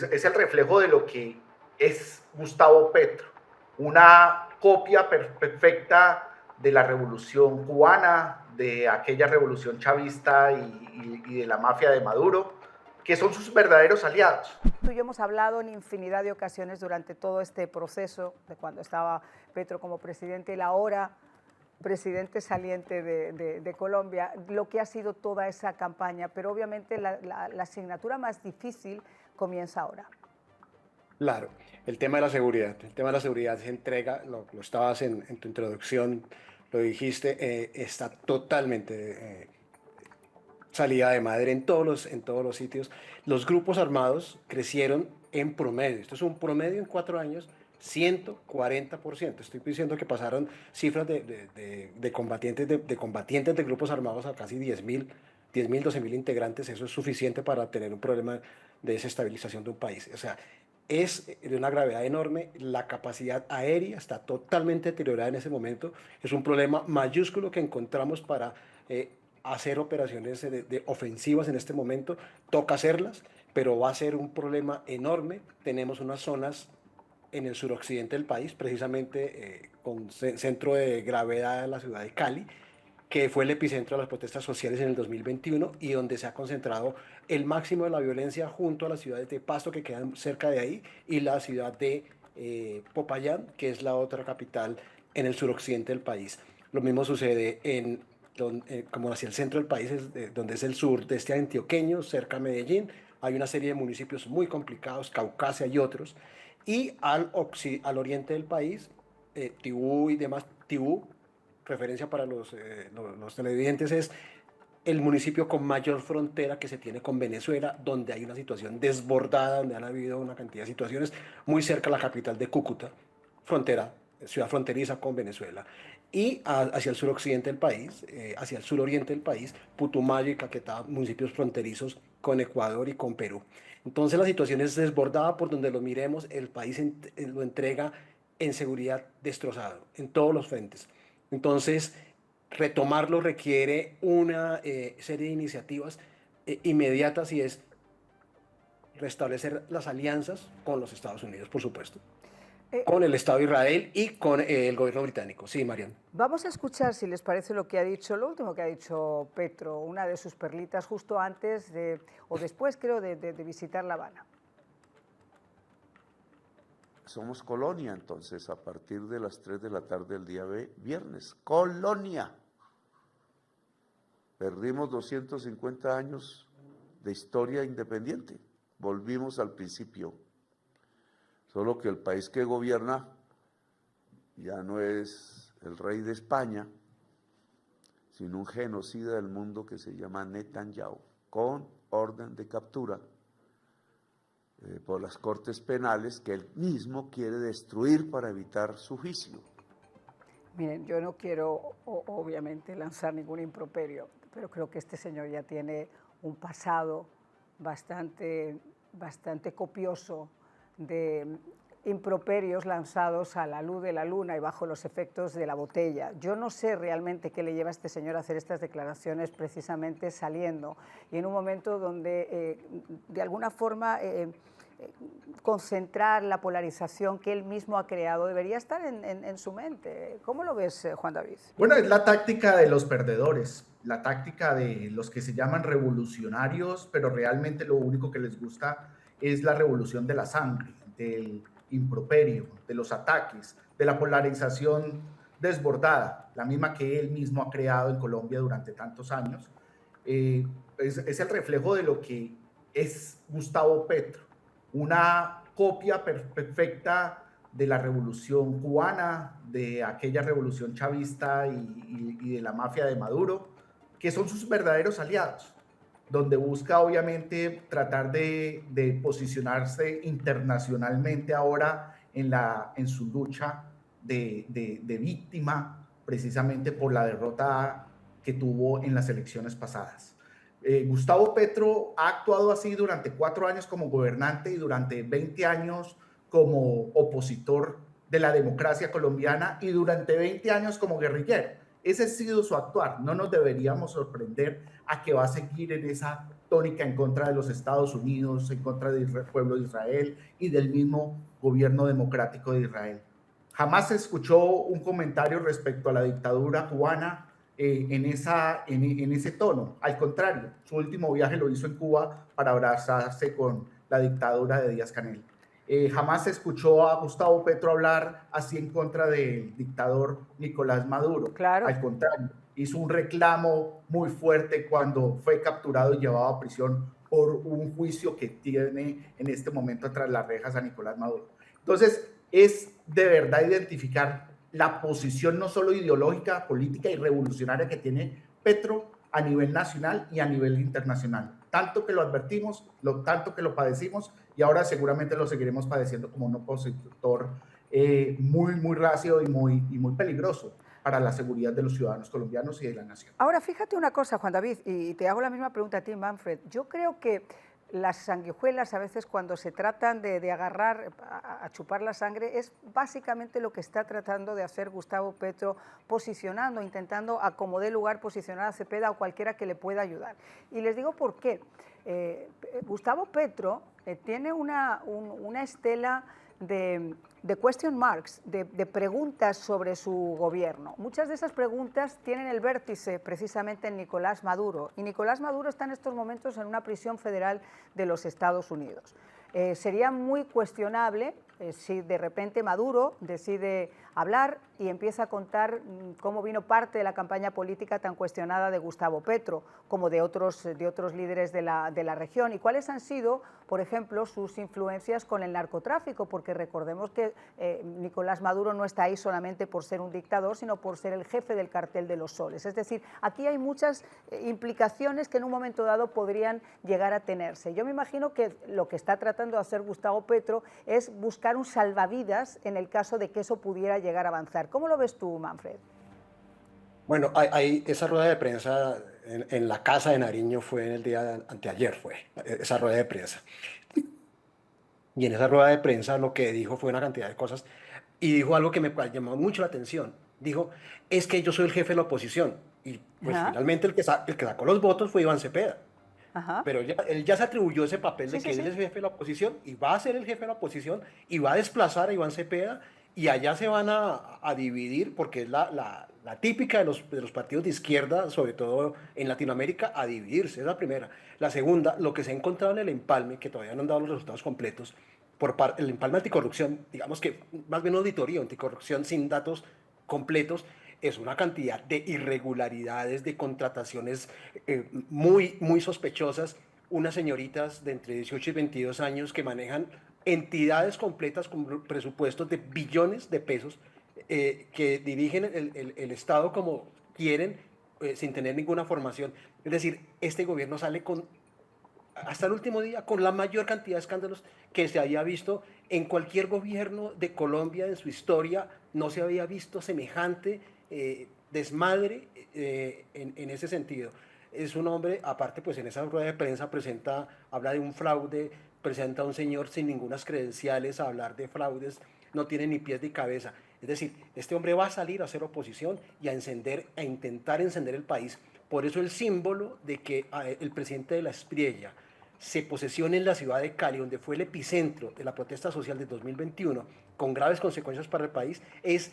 es el reflejo de lo que es Gustavo Petro, una copia perfecta de la revolución cubana, de aquella revolución chavista y de la mafia de Maduro, que son sus verdaderos aliados. Tú y yo hemos hablado en infinidad de ocasiones durante todo este proceso, de cuando estaba Petro como presidente y la ahora presidente saliente de Colombia, lo que ha sido toda esa campaña, pero obviamente la asignatura más difícil comienza ahora. Claro, el tema de la seguridad. El tema de la seguridad se entrega, lo estabas en tu introducción, lo dijiste, está totalmente salida de madre en todos los sitios. Los grupos armados crecieron en promedio, esto es un promedio en 4 años, 140%. Estoy diciendo que pasaron cifras de combatientes de grupos armados a casi 10.000, 12.000 integrantes. Eso es suficiente para tener un problema de desestabilización de un país. O sea, es de una gravedad enorme. La capacidad aérea está totalmente deteriorada en ese momento. Es un problema mayúsculo que encontramos para hacer operaciones de ofensivas en este momento. Toca hacerlas, pero va a ser un problema enorme. Tenemos unas zonas en el suroccidente del país, precisamente con centro de gravedad en la ciudad de Cali, que fue el epicentro de las protestas sociales en el 2021 y donde se ha concentrado el máximo de la violencia, junto a las ciudades de Pasto, que quedan cerca de ahí, y la ciudad de Popayán, que es la otra capital en el suroccidente del país. Lo mismo sucede como hacia el centro del país, donde es el sur de este antioqueño, cerca de Medellín. Hay una serie de municipios muy complicados, Caucasia y otros. Y al oriente del país, Tibú y demás. Tibú, referencia para los televidentes, es el municipio con mayor frontera que se tiene con Venezuela, donde hay una situación desbordada, donde han habido una cantidad de situaciones, muy cerca a la capital de Cúcuta, ciudad fronteriza con Venezuela. Y hacia el suroccidente del país, hacia el suroriente del país, Putumayo y Caquetá, municipios fronterizos con Ecuador y con Perú. Entonces la situación es desbordada. Por donde lo miremos, el país lo entrega en seguridad destrozado, en todos los frentes. Entonces, retomarlo requiere una serie de iniciativas inmediatas, y es restablecer las alianzas con los Estados Unidos, por supuesto, con el Estado de Israel y con el gobierno británico. Sí, Marian. Vamos a escuchar, si les parece, lo que ha dicho, lo último que ha dicho Petro, una de sus perlitas, justo antes o después, creo, de visitar La Habana. Somos colonia, entonces, a partir de las 3 de la tarde del día viernes. ¡Colonia! Perdimos 250 años de historia independiente. Volvimos al principio. Solo que el país que gobierna ya no es el rey de España, sino un genocida del mundo que se llama Netanyahu, con orden de captura por las cortes penales, que él mismo quiere destruir para evitar su juicio. Miren, yo no quiero, obviamente, lanzar ningún improperio, pero creo que este señor ya tiene un pasado bastante copioso de improperios lanzados a la luz de la luna y bajo los efectos de la botella. Yo no sé realmente qué le lleva a este señor a hacer estas declaraciones precisamente saliendo y en un momento donde de alguna forma concentrar la polarización que él mismo ha creado debería estar en su mente. ¿Cómo lo ves, Juan David? Bueno, es la táctica de los perdedores, la táctica de los que se llaman revolucionarios, pero realmente lo único que les gusta es la revolución de la sangre, del improperio, de los ataques, de la polarización desbordada, la misma que él mismo ha creado en Colombia durante tantos años. Es el reflejo de lo que es Gustavo Petro, una copia perfecta de la revolución cubana, de aquella revolución chavista y de la mafia de Maduro, que son sus verdaderos aliados, donde busca obviamente tratar de posicionarse internacionalmente ahora en su lucha de víctima, precisamente por la derrota que tuvo en las elecciones pasadas. Gustavo Petro ha actuado así durante 4 años como gobernante y durante 20 años como opositor de la democracia colombiana y durante 20 años como guerrillero. Ese ha sido su actuar. No nos deberíamos sorprender a que va a seguir en esa tónica en contra de los Estados Unidos, en contra del pueblo de Israel y del mismo gobierno democrático de Israel. Jamás se escuchó un comentario respecto a la dictadura cubana en ese tono. Al contrario, su último viaje lo hizo en Cuba para abrazarse con la dictadura de Díaz-Canel. Jamás se escuchó a Gustavo Petro hablar así en contra del dictador Nicolás Maduro. Claro. Al contrario, hizo un reclamo muy fuerte cuando fue capturado y llevado a prisión por un juicio que tiene en este momento tras las rejas a Nicolás Maduro. Entonces, es de verdad identificar la posición no solo ideológica, política y revolucionaria que tiene Petro a nivel nacional y a nivel internacional. Tanto que lo advertimos, tanto que lo padecimos y ahora seguramente lo seguiremos padeciendo como un opositor muy rácido y muy peligroso para la seguridad de los ciudadanos colombianos y de la nación. Ahora, fíjate una cosa, Juan David, y te hago la misma pregunta a ti, Manfred. Yo creo que las sanguijuelas, a veces cuando se tratan de agarrar, a chupar la sangre, es básicamente lo que está tratando de hacer Gustavo Petro, posicionando, intentando a como dé lugar posicionar a Cepeda o cualquiera que le pueda ayudar. Y les digo por qué. Gustavo Petro tiene una estela de question marks, de preguntas sobre su gobierno. Muchas de esas preguntas tienen el vértice precisamente en Nicolás Maduro, y Nicolás Maduro está en estos momentos en una prisión federal de los Estados Unidos. Sería muy cuestionable si de repente Maduro decide hablar y empieza a contar cómo vino parte de la campaña política tan cuestionada de Gustavo Petro, como de otros líderes de la región, y cuáles han sido, por ejemplo, sus influencias con el narcotráfico, porque recordemos que Nicolás Maduro no está ahí solamente por ser un dictador, sino por ser el jefe del cartel de los soles. Es decir, aquí hay muchas implicaciones que en un momento dado podrían llegar a tenerse. Yo me imagino que lo que está tratando de hacer Gustavo Petro es buscar un salvavidas en el caso de que eso pudiera llegar a avanzar. ¿Cómo lo ves tú, Manfred? Bueno, hay esa rueda de prensa en la casa de Nariño fue en el día anteayer, fue esa rueda de prensa. Y en esa rueda de prensa lo que dijo fue una cantidad de cosas y dijo algo que me llamó mucho la atención. Dijo, es que yo soy el jefe de la oposición. Y pues finalmente el que sacó los votos fue Iván Cepeda. Pero él ya se atribuyó ese papel de que él es el jefe de la oposición y va a ser el jefe de la oposición y va a desplazar a Iván Cepeda y allá se van a dividir porque es la típica de los partidos de izquierda, sobre todo en Latinoamérica, a dividirse, es la primera. La segunda, lo que se ha encontrado en el empalme, que todavía no han dado los resultados completos, el empalme anticorrupción, digamos que más bien auditoría anticorrupción sin datos completos, es una cantidad de irregularidades, de contrataciones muy sospechosas, unas señoritas de entre 18 y 22 años que manejan entidades completas con presupuestos de billones de pesos que dirigen el Estado como quieren, sin tener ninguna formación. Es decir, este gobierno sale hasta el último día con la mayor cantidad de escándalos que se haya visto en cualquier gobierno de Colombia en su historia. No se había visto semejante desmadre en ese sentido. Es un hombre, aparte pues en esa rueda de prensa habla de un fraude, presenta a un señor sin ningunas credenciales a hablar de fraudes, no tiene ni pies ni cabeza. Es decir, este hombre va a salir a hacer oposición y a intentar encender el país. Por eso el símbolo de que el presidente de la Espriella se posesione en la ciudad de Cali, donde fue el epicentro de la protesta social de 2021, con graves consecuencias para el país, es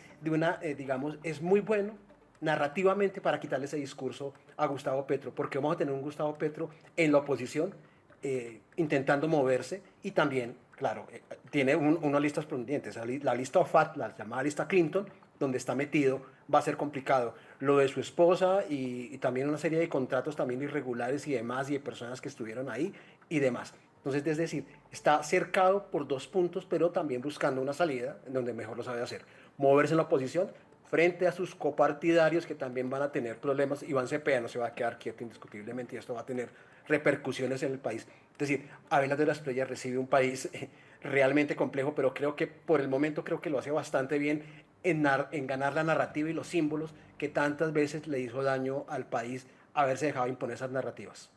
es muy bueno narrativamente para quitarle ese discurso a Gustavo Petro, porque vamos a tener un Gustavo Petro en la oposición intentando moverse y también, claro, tiene unas listas pendientes, la lista OFAT, la llamada lista Clinton, donde está metido, va a ser complicado. Lo de su esposa y también una serie de contratos también irregulares y demás, y de personas que estuvieron ahí y demás. Entonces, es decir, está cercado por dos puntos, pero también buscando una salida en donde mejor lo sabe hacer. Moverse en la oposición frente a sus copartidarios que también van a tener problemas. Iván Cepeda no se va a quedar quieto indiscutiblemente y esto va a tener repercusiones en el país. Es decir, Abel de la Espriella recibe un país realmente complejo, pero creo que por el momento creo que lo hace bastante bien en ganar la narrativa y los símbolos que tantas veces le hizo daño al país haberse dejado imponer esas narrativas.